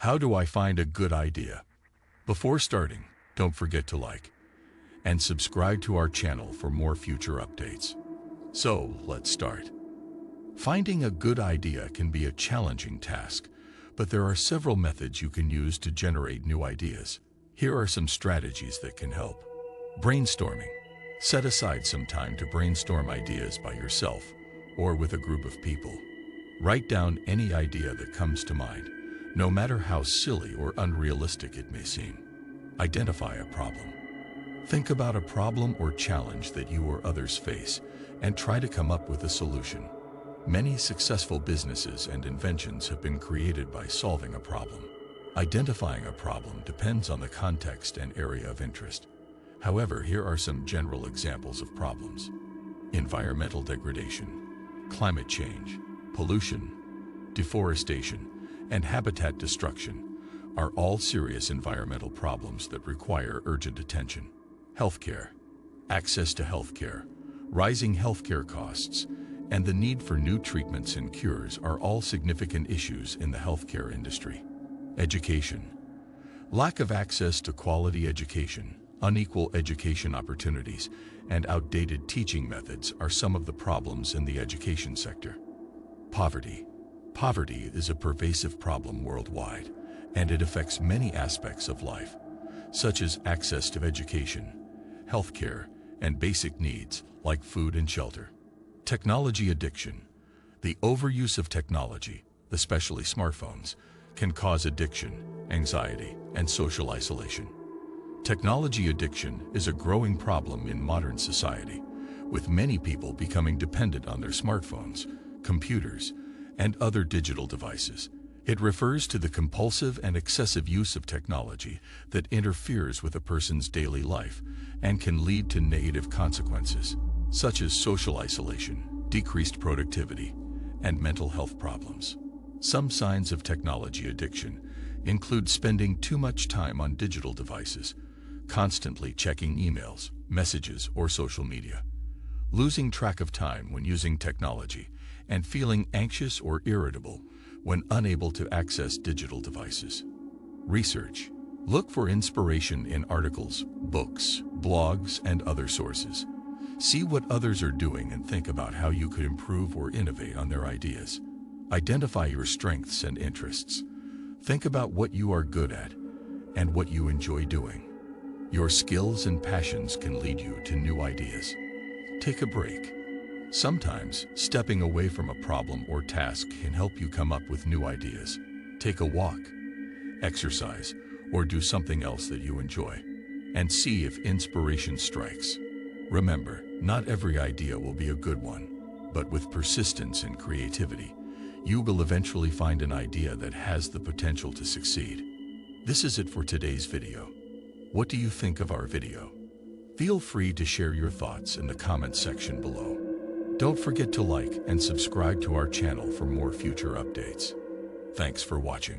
How do I find a good idea? Before starting, don't forget to like and subscribe to our channel for more future updates. So, let's start. Finding a good idea can be a challenging task, but there are several methods you can use to generate new ideas. Here are some strategies that can help. Brainstorming. Set aside some time to brainstorm ideas by yourself or with a group of people. Write down any idea that comes to mind, no matter how silly or unrealistic it may seem. Identify a problem. Think about a problem or challenge that you or others face and try to come up with a solution. Many successful businesses and inventions have been created by solving a problem. Identifying a problem depends on the context and area of interest. However, here are some general examples of problems. Environmental degradation, climate change, pollution, deforestation, and habitat destruction are all serious environmental problems that require urgent attention. Healthcare. Access to healthcare, rising healthcare costs, and the need for new treatments and cures are all significant issues in the healthcare industry. Education. Lack of access to quality education, unequal education opportunities, and outdated teaching methods are some of the problems in the education sector. Poverty. Poverty is a pervasive problem worldwide, and it affects many aspects of life, such as access to education, healthcare, and basic needs like food and shelter. Technology addiction. The overuse of technology, especially smartphones, can cause addiction, anxiety, and social isolation. Technology addiction is a growing problem in modern society, with many people becoming dependent on their smartphones, computers, and other digital devices. It refers to the compulsive and excessive use of technology that interferes with a person's daily life and can lead to negative consequences, such as social isolation, decreased productivity, and mental health problems. Some signs of technology addiction include spending too much time on digital devices, constantly checking emails, messages, or social media, losing track of time when using technology, and feeling anxious or irritable when unable to access digital devices. Research. Look for inspiration in articles, books, blogs, and other sources. See what others are doing and think about how you could improve or innovate on their ideas. Identify your strengths and interests. Think about what you are good at and what you enjoy doing. Your skills and passions can lead you to new ideas. Take a break. Sometimes, stepping away from a problem or task can help you come up with new ideas. Take a walk, exercise, or do something else that you enjoy, and see if inspiration strikes. Remember, not every idea will be a good one, but with persistence and creativity, you will eventually find an idea that has the potential to succeed. This is it for today's video. What do you think of our video? Feel free to share your thoughts in the comment section below. Don't forget to like and subscribe to our channel for more future updates. Thanks for watching.